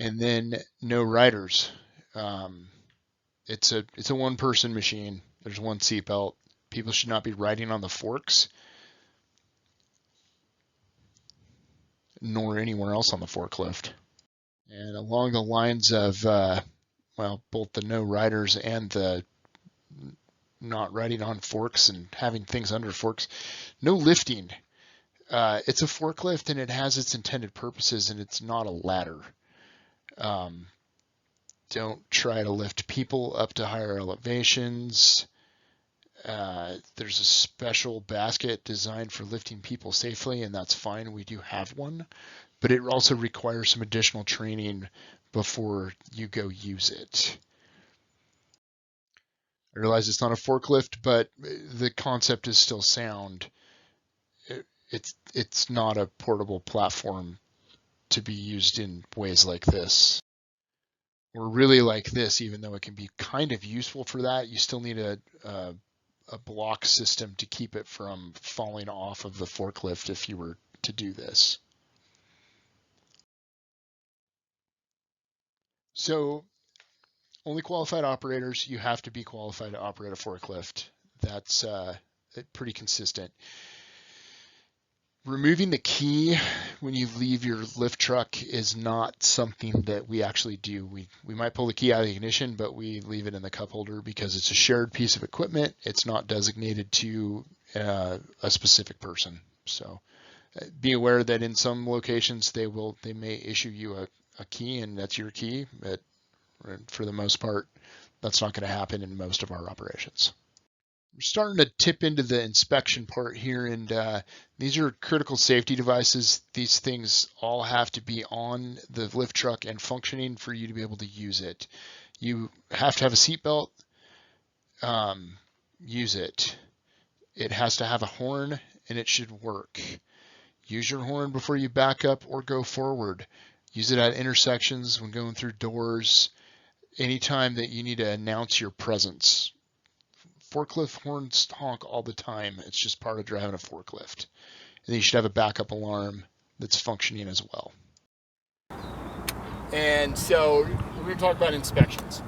And then no riders. It's a one-person machine. There's one seatbelt. People should not be riding on the forks, nor anywhere else on the forklift. And along the lines of, both the no riders and the not riding on forks and having things under forks, no lifting. It's a forklift and it has its intended purposes, and it's not a ladder. Don't try to lift people up to higher elevations. There's a special basket designed for lifting people safely, and that's fine. We do have one, but it also requires some additional training before you go use it. I realize it's not a forklift, but the concept is still sound. It's not a portable platform to be used in ways like this. Or really like this, even though it can be kind of useful for that, you still need a block system to keep it from falling off of the forklift if you were to do this. So only qualified operators, you have to be qualified to operate a forklift. That's pretty consistent. Removing the key when you leave your lift truck is not something that we actually do. We might pull the key out of the ignition, but we leave it in the cup holder because it's a shared piece of equipment. It's not designated to a specific person. So be aware that in some locations they may issue you a key, and that's your key, but for the most part, that's not going to happen in most of our operations. We're starting to tip into the inspection part here, and these are critical safety devices. These things all have to be on the lift truck and functioning for you to be able to use it. You have to have a seatbelt. Use it. It has to have a horn, and it should work. Use your horn before you back up or go forward. Use it at intersections, when going through doors, anytime that you need to announce your presence. Forklift horns honk all the time. It's just part of driving a forklift. And you should have a backup alarm that's functioning as well. And so we're going to talk about inspections.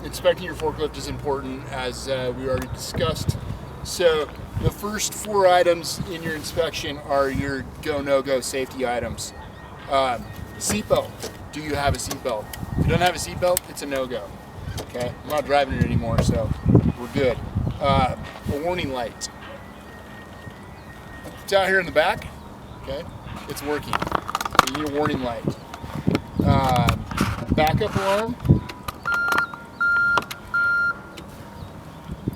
Inspecting your forklift is important, as we already discussed. So the first 4 items in your inspection are your go, no-go safety items. Seatbelt. Do you have a seatbelt? If you don't have a seatbelt, it's a no-go. Okay? I'm not driving it anymore, so we're good. A warning light. It's out here in the back. Okay? It's working. You need a warning light. Backup alarm.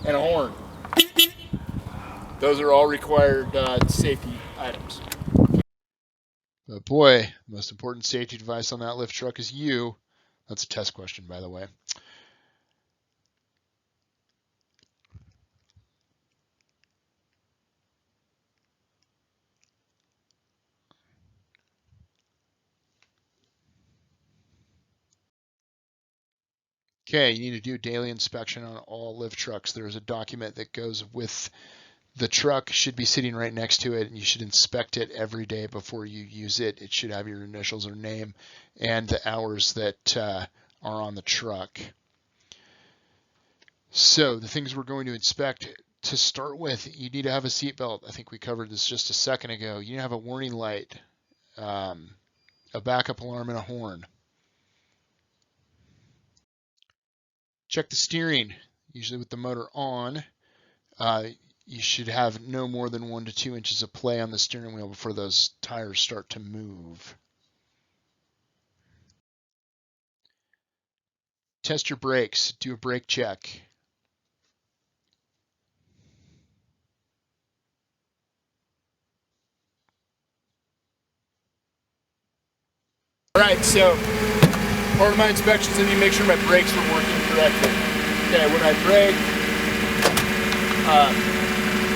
And a horn. Those are all required safety items. But boy, the most important safety device on that lift truck is you. That's a test question, by the way. Okay, you need to do daily inspection on all lift trucks. There's a document that goes with the truck, should be sitting right next to it, and you should inspect it every day before you use it. It should have your initials or name and the hours that are on the truck. So the things we're going to inspect, to start with, you need to have a seatbelt. I think we covered this just a second ago. You need to have a warning light, a backup alarm, and a horn. Check the steering, usually with the motor on. You should have no more than 1 to 2 inches of play on the steering wheel before those tires start to move. Test your brakes. Do a brake check. All right, so part of my inspections, I need to make sure my brakes are working correctly. Okay, when I brake,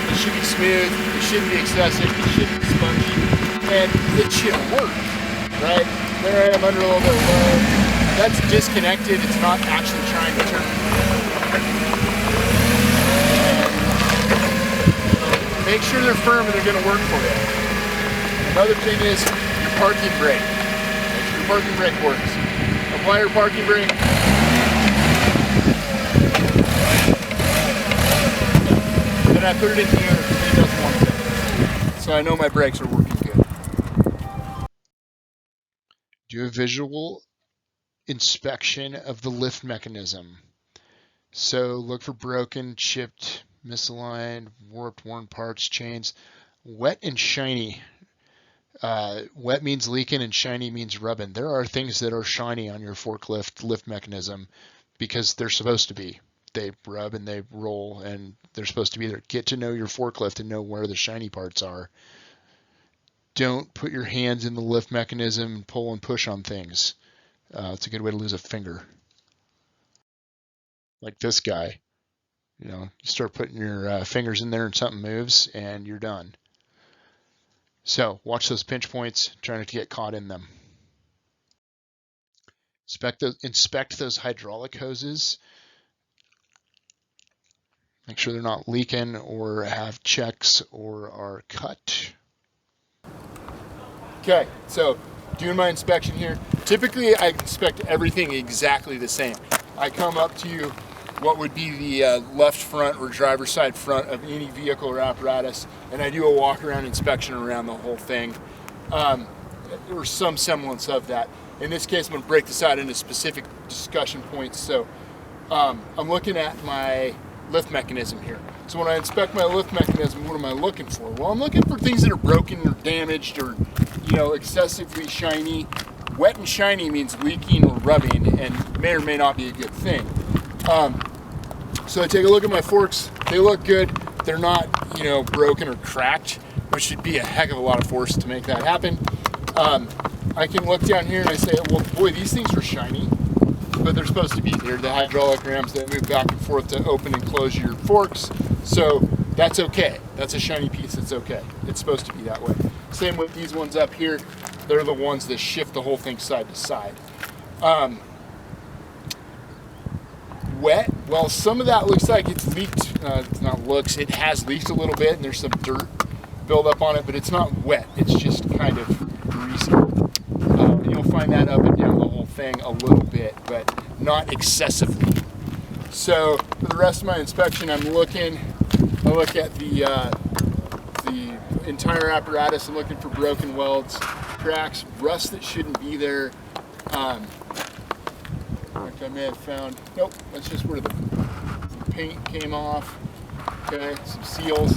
it should be smooth, it shouldn't be excessive, it shouldn't be spongy, and it should work, right? There I am under a little bit of load. That's disconnected, it's not actually trying to turn. Make sure they're firm and they're going to work for you. Another thing is your parking brake. Make sure your parking brake works. Apply your parking brake. Then I put it in gear, it doesn't want to. So I know my brakes are working good. Do a visual inspection of the lift mechanism. So look for broken, chipped, misaligned, warped, worn parts, chains. Wet and shiny. Wet means leaking and shiny means rubbing. There are things that are shiny on your forklift lift mechanism because they're supposed to be. They rub and they roll and they're supposed to be there. Get to know your forklift and know where the shiny parts are. Don't put your hands in the lift mechanism and pull and push on things. It's a good way to lose a finger. Like this guy. You start putting your fingers in there and something moves and you're done. So watch those pinch points, try not to get caught in them. Inspect those hydraulic hoses. Make sure they're not leaking or have checks or are cut. Okay, so doing my inspection here. Typically I inspect everything exactly the same. I come up to what would be the left front or driver's side front of any vehicle or apparatus, and I do a walk around inspection around the whole thing, or some semblance of that. In this case, I'm going to break this out into specific discussion points. So I'm looking at my lift mechanism here. So when I inspect my lift mechanism, what am I looking for? Well, I'm looking for things that are broken or damaged or excessively shiny. Wet and shiny means leaking or rubbing, and may or may not be a good thing. So I take a look at my forks. They look good. They're not, broken or cracked, which should be a heck of a lot of force to make that happen. I can look down here and I say, well, boy, these things are shiny, but they're supposed to be. They're the hydraulic rams that move back and forth to open and close your forks. So that's okay. That's a shiny piece. It's okay. It's supposed to be that way. Same with these ones up here. They're the ones that shift the whole thing side to side. Wet, well, some of that looks like it's leaked. It's not looks, it has leaked a little bit and there's some dirt buildup on it, but it's not wet. It's just kind of greasy. You'll find that up and down the whole thing a little bit, but not excessively. So for the rest of my inspection, I look at the entire apparatus. I'm looking for broken welds, cracks, rust that shouldn't be there. I may have found, nope, that's just where the paint came off. Okay, some seals.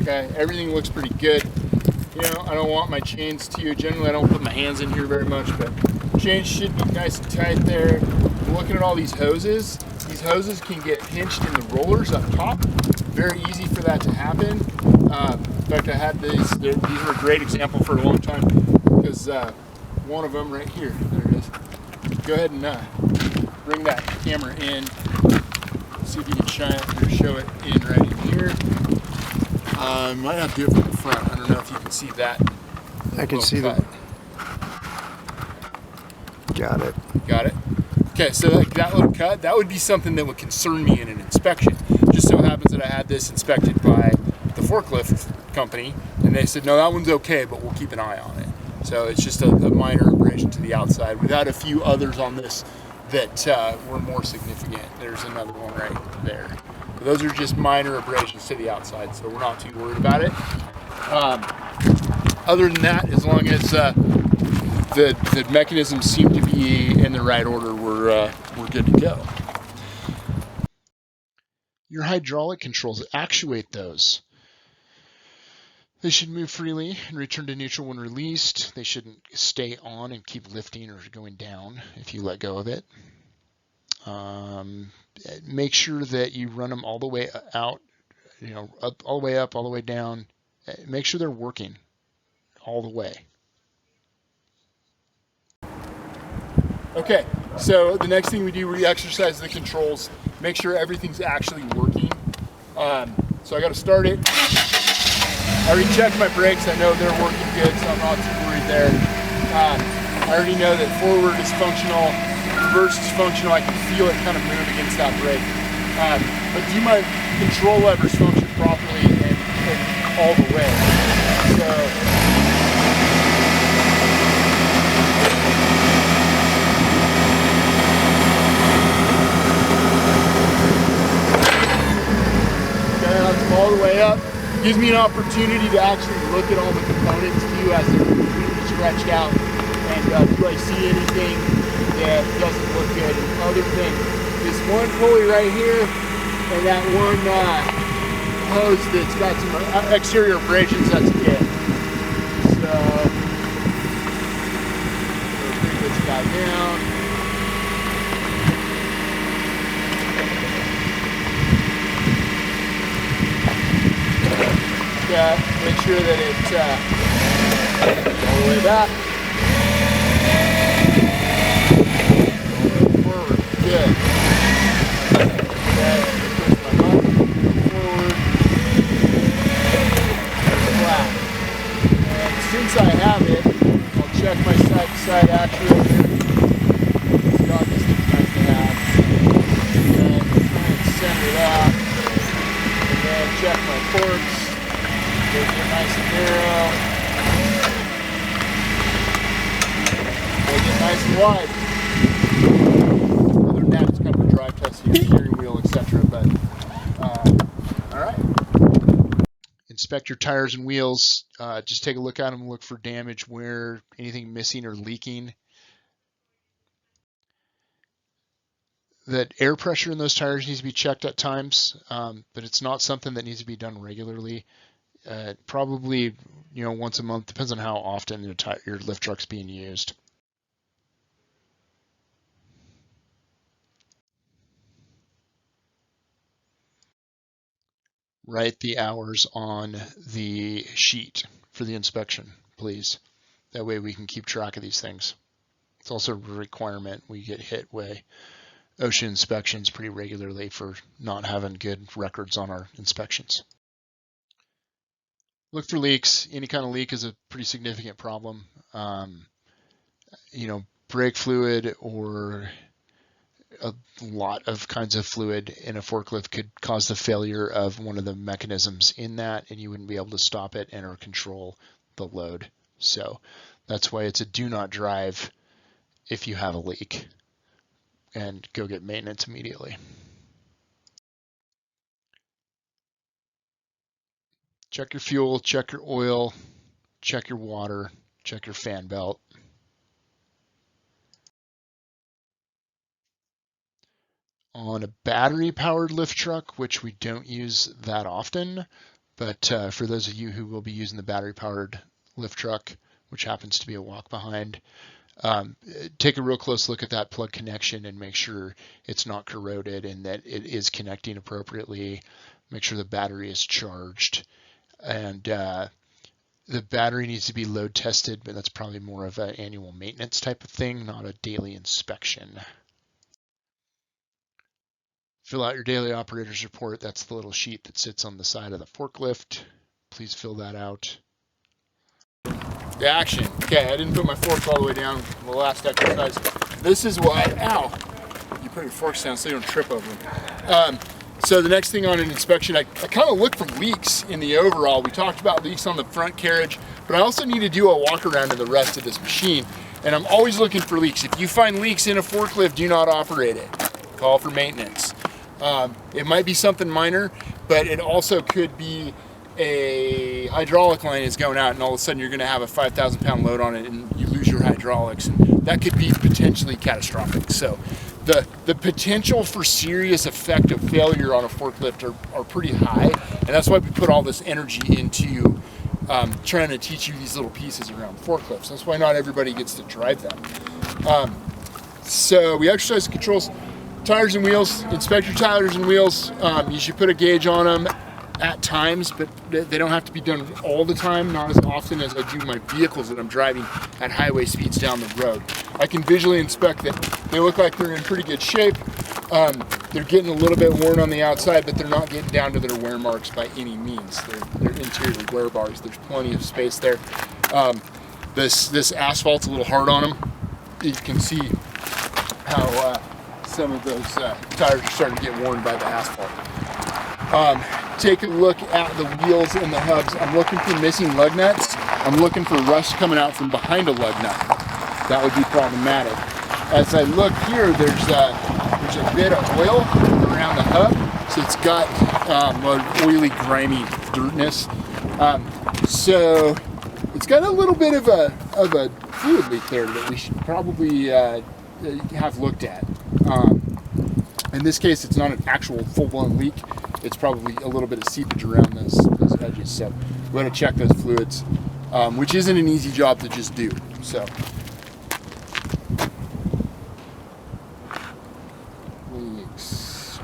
Okay, everything looks pretty good. I don't want my chains too. Generally, I don't put my hands in here very much, but chains should be nice and tight there. I'm looking at all these hoses. These hoses can get pinched in the rollers up top. Very easy for that to happen. In fact, I had these. These were a great example for a long time because one of them right here, there it is. Go ahead and bring that camera in. See if you can shine it or show it in right in here. Might have to do it from the front. I don't know if you can see that. I can see that. Got it. Got it. Okay, so that little cut, that would be something that would concern me in an inspection. Just so happens that I had this inspected by the forklift company, and they said, no, that one's okay, but we'll keep an eye on it. So it's just a minor abrasion to the outside. We've had a few others on this that were more significant. There's another one right there. But those are just minor abrasions to the outside, so we're not too worried about it. Other than that, as long as the mechanisms seem to be in the right order, we're good to go. Your hydraulic controls actuate those. They should move freely and return to neutral when released. They shouldn't stay on and keep lifting or going down if you let go of it. Make sure that you run them all the way out, all the way up, all the way down. Make sure they're working all the way. Okay, so the next thing we do, we exercise the controls. Make sure everything's actually working. So I got to start it. I already checked my brakes. I know they're working good, so I'm not too worried there. I already know that forward is functional, reverse is functional. I can feel it kind of move against that brake. But do my control levers function properly and all the way? So gives me an opportunity to actually look at all the components too as they're completely stretched out, and do I see anything that doesn't look good. And other thing, this one pulley right here and that one hose that's got some exterior abrasions, that's it. So bring this guy down. Make sure that it's all the way back. Forward. Good. Okay, push my button. Forward. Flat. And since I have it, I'll check my side-to-side actuator. It's got this nice to have. And try and center that. And then check my ports. Make it nice and narrow. Make it nice and wide. Other than that, it's kind of a drive test of your steering wheel, etc. But all right. Inspect your tires and wheels. Just take a look at them. Look for damage, where anything missing or leaking. That air pressure in those tires needs to be checked at times, but it's not something that needs to be done regularly. Probably, once a month, depends on how often your lift truck's being used. Write the hours on the sheet for the inspection, please. That way we can keep track of these things. It's also a requirement. We get hit with OSHA inspections pretty regularly for not having good records on our inspections. Look for leaks. Any kind of leak is a pretty significant problem. Brake fluid or a lot of kinds of fluid in a forklift could cause the failure of one of the mechanisms in that, and you wouldn't be able to stop it and or control the load. So that's why it's a do not drive if you have a leak, and go get maintenance immediately. Check your fuel, check your oil, check your water, check your fan belt. On a battery-powered lift truck, which we don't use that often, but for those of you who will be using the battery-powered lift truck, which happens to be a walk-behind, take a real close look at that plug connection and make sure it's not corroded and that it is connecting appropriately. Make sure the battery is charged. And the battery needs to be load tested, but that's probably more of an annual maintenance type of thing, not a daily inspection. Fill out your daily operator's report. That's the little sheet that sits on the side of the forklift. Please fill that out. The action. Okay, I didn't put my fork all the way down in the last exercise. This is why, ow, you put your forks down so you don't trip over them. So the next thing on an inspection, I kind of look for leaks in the overall. We talked about leaks on the front carriage, but I also need to do a walk around of the rest of this machine. And I'm always looking for leaks. If you find leaks in a forklift, do not operate it. Call for maintenance. It might be something minor, but it also could be a hydraulic line is going out and all of a sudden you're going to have a 5,000 pound load on it and you lose your hydraulics, and that could be potentially catastrophic. So the potential for serious effective failure on a forklift are pretty high, and that's why we put all this energy into trying to teach you these little pieces around forklifts. That's why not everybody gets to drive them. So we exercise the controls. Tires and wheels, inspect your tires and wheels. You should put a gauge on them at times, but they don't have to be done all the time, not as often as I do my vehicles that I'm driving at highway speeds down the road. I can visually inspect that they look like they're in pretty good shape. They're getting a little bit worn on the outside, but they're not getting down to their wear marks by any means. They're interior wear bars. There's plenty of space there. This asphalt's a little hard on them. You can see how some of those tires are starting to get worn by the asphalt. Take a look at the wheels and the hubs. I'm looking for missing lug nuts. I'm looking for rust coming out from behind a lug nut. That would be problematic. As I look here, there's a bit of oil around the hub, So it's got an oily, grimy dirtness. So it's got a little bit of a fluid leak there that we should probably have looked at. In this case, it's not an actual full-blown leak. It's probably a little bit of seepage around those edges. So we're going to check those fluids, which isn't an easy job to just do. So leaks.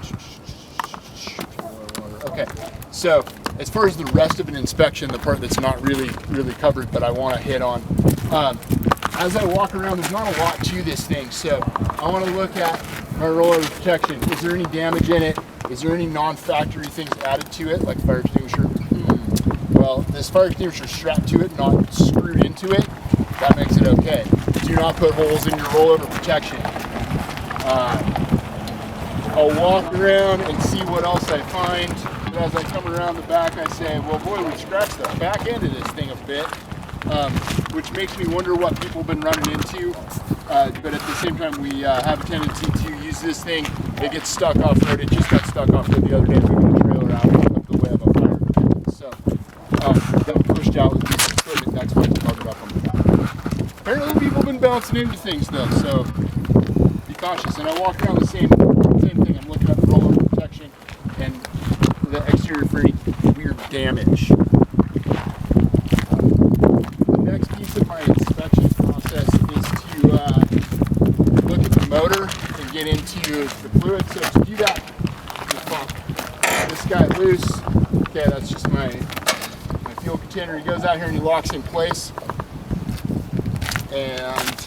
Okay. So as far as the rest of an inspection, the part that's not really covered, but I want to hit on. As I walk around, there's not a lot to this thing, so I want to look at my rollover protection. Is there any damage in it? Is there any non-factory things added to it, like fire extinguisher? Well, this fire extinguisher is strapped to it, not screwed into it. That makes it okay. Do not put holes in your rollover protection. I'll walk around and see what else I find. But as I come around the back, I say, well, boy, we scratched the back end of this thing a bit. Which makes me wonder what people have been running into. But at the same time, we have a tendency to use this thing. It gets stuck off-road. It just got stuck off-road the other day moving the trailer out of the way of a fire hydrant. So got pushed out with this equipment. That's why it's covered up on the back. Apparently people have been bouncing into things though, so be cautious. And I walk around the same thing. I'm looking at the rollover protection and the exterior for any weird damage. Next piece of my inspection process is to look at the motor and get into the fluid. So to do that, just pop this guy loose. Okay, that's just my fuel container. He goes out here and he locks in place. And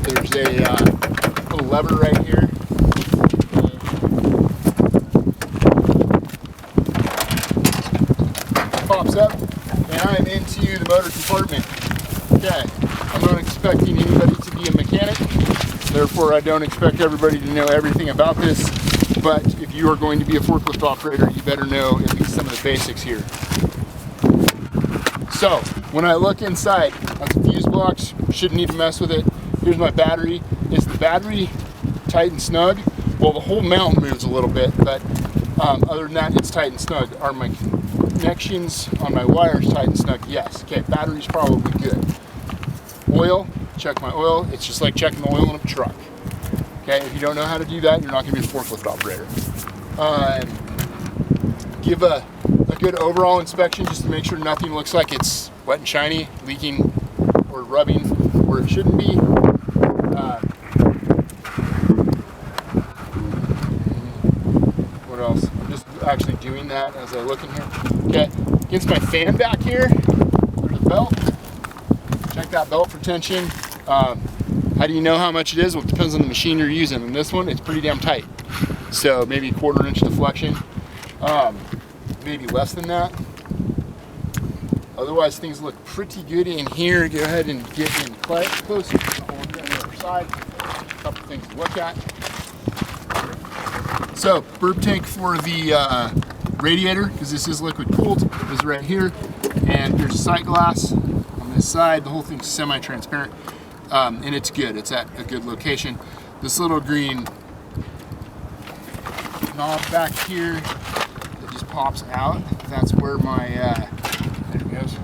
there's a little lever right here. Pops up. And I'm into the motor compartment. Okay, I'm not expecting anybody to be a mechanic, therefore I don't expect everybody to know everything about this, but if you are going to be a forklift operator, you better know at least some of the basics here. So, when I look inside, that's a fuse box, shouldn't need to mess with it. Here's my battery. Is the battery tight and snug? Well, the whole mount moves a little bit, but other than that, it's tight and snug. Are my connections on my wires tight and snug? Yes. Okay, battery's probably good. Oil, check my oil. It's just like checking the oil in a truck. Okay, if you don't know how to do that, you're not going to be a forklift operator. Give a good overall inspection just to make sure nothing looks like it's wet and shiny, leaking, or rubbing where it shouldn't be. What else? I'm just actually doing that as I look in here. Okay, against my fan back here, there's a belt. Check that belt for tension. How do you know how much it is? Well, it depends on the machine you're using. In this one, it's pretty damn tight. So maybe 1/4 inch deflection, maybe less than that. Otherwise, things look pretty good in here. Go ahead and get in closer. I'll look on the other side. A couple things to look at. So, burp tank for the radiator, because this is liquid cooled, is right here. And there's sight glass on this side. The whole thing's semi-transparent, and it's good. It's at a good location. This little green knob back here that just pops out. That's where my there it goes.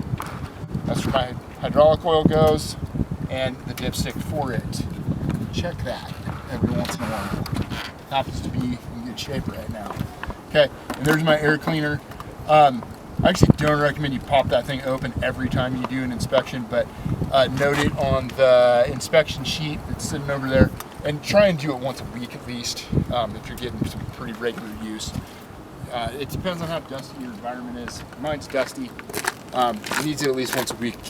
That's where my hydraulic oil goes, and the dipstick for it. Check that every once in a while. Happens to be in good shape right now. Okay, and there's my air cleaner. I actually don't recommend you pop that thing open every time you do an inspection, but note it on the inspection sheet that's sitting over there, and try and do it once a week at least if you're getting some pretty regular use. It depends on how dusty your environment is. Mine's dusty. It needs it at least once a week.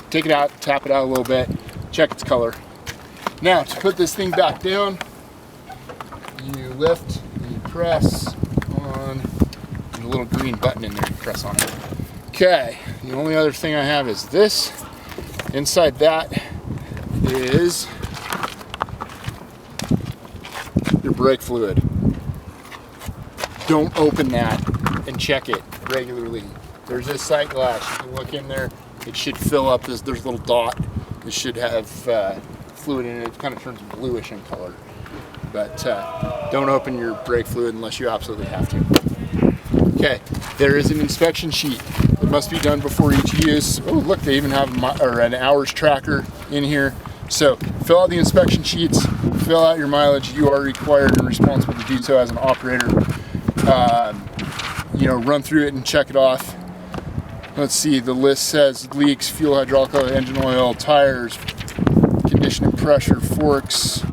Take it out, tap it out a little bit, check its color. Now, to put this thing back down, you lift and you press on the little green button in there, you press on it. Okay, the only other thing I have is this. Inside that is your brake fluid. Don't open that and check it regularly. There's this sight glass. You can look in there. It should fill up this. There's a little dot. It should have fluid in it. It kind of turns bluish in color. but don't open your brake fluid unless you absolutely have to. Okay, there is an inspection sheet. It must be done before each use. Oh, look, they even have an hours tracker in here. So fill out the inspection sheets, fill out your mileage. You are required and responsible to do so as an operator. Run through it and check it off. Let's see, the list says leaks, fuel, hydraulic oil, engine oil, tires, condition and pressure, forks,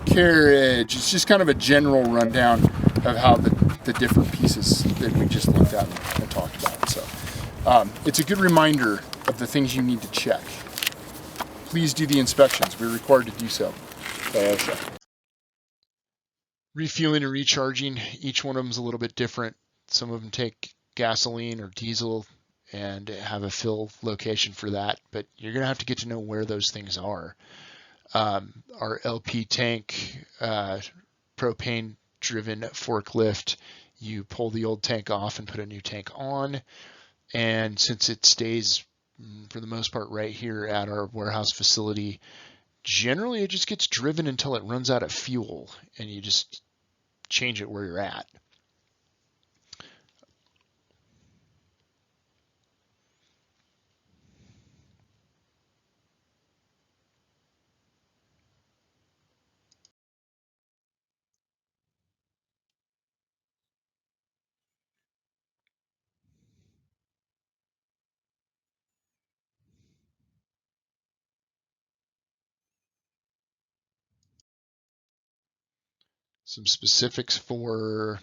carriage. It's just kind of a general rundown of how the different pieces that we just looked at and talked about. So it's a good reminder of the things you need to check. Please do the inspections. We're required to do so by OSHA. Refueling and recharging, each one of them is a little bit different. Some of them take gasoline or diesel and have a fill location for that, but you're going to have to get to know where those things are. Our LP tank, propane driven forklift, you pull the old tank off and put a new tank on. And since it stays for the most part right here at our warehouse facility, generally it just gets driven until it runs out of fuel and you just change it where you're at. Some specifics for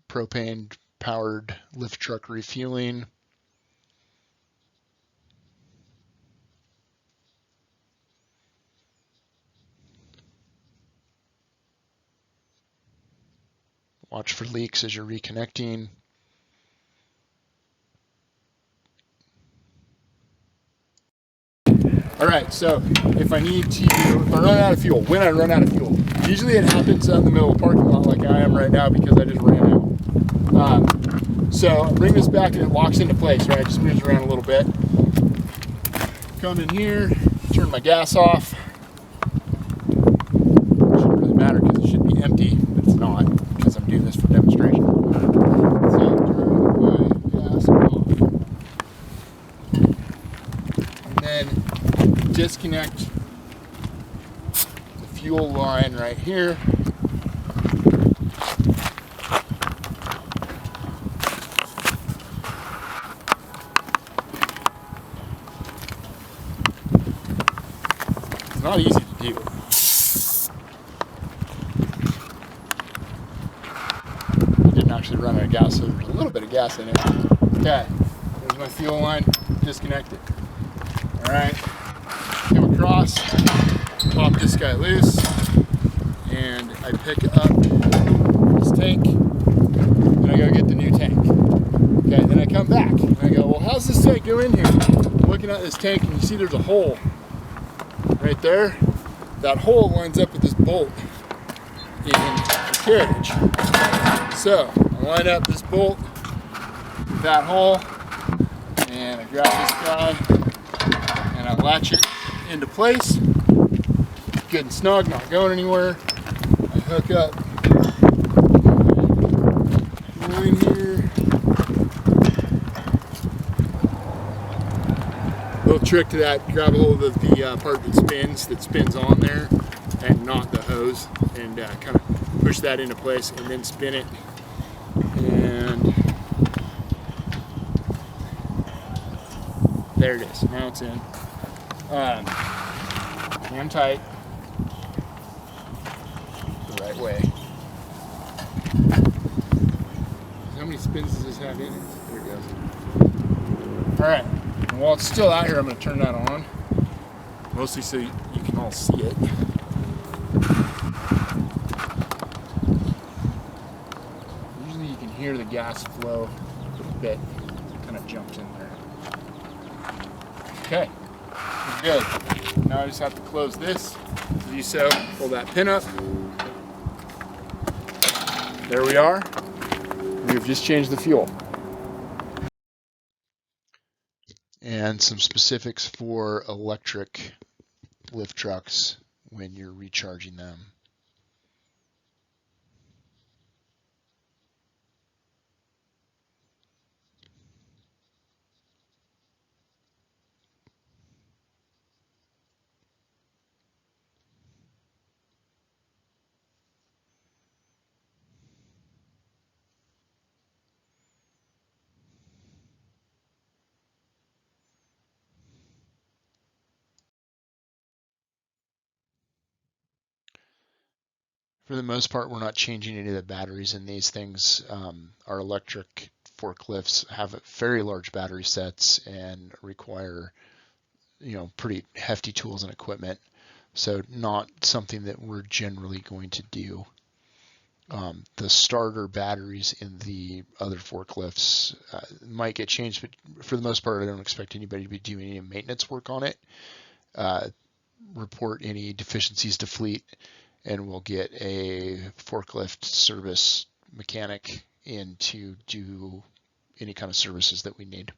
propane powered lift truck refueling. Watch for leaks as you're reconnecting. All right, so if I run out of fuel, when I run out of fuel, usually it happens out in the middle of the parking lot like I am right now because I just ran out. So I bring this back and it locks into place, right? Just moves around a little bit. Come in here, turn my gas off. Shouldn't really matter because it should be empty, but it's not because I'm doing this for demonstration. So turn my gas off. And then disconnect the fuel line right here. It's not easy to do. I didn't actually run out of gas, so there's a little bit of gas in it. Okay, there's my fuel line disconnected. All right, come across, pop this guy loose, and I pick up this tank, and I go get the new tank. Okay, then I come back, and I go, well, how's this tank go in here? I'm looking at this tank, and you see there's a hole right there. That hole lines up with this bolt in the carriage. So I line up this bolt with that hole, and I grab this guy, and I latch it into place. Good and snug, not going anywhere. I hook up line here. Little trick to that, grab a hold of the part that spins on there and not the hose, and kind of push that into place and then spin it. And there it is, now it's in. Hand tight the right way. How many spins does this have in it? There it goes. All right. And while it's still out here, I'm going to turn that on, mostly so you can all see it. Usually you can hear the gas flow a little bit. It kind of jumps in there. Okay, we're good. Now I just have to close this. To do so, pull that pin up. There we are. We've just changed the fuel. And some specifics for electric lift trucks when you're recharging them. For the most part, we're not changing any of the batteries in these things. Our electric forklifts have very large battery sets and require, pretty hefty tools and equipment. So not something that we're generally going to do. The starter batteries in the other forklifts might get changed, but for the most part, I don't expect anybody to be doing any maintenance work on it. Report any deficiencies to fleet, and we'll get a forklift service mechanic in to do any kind of services that we need.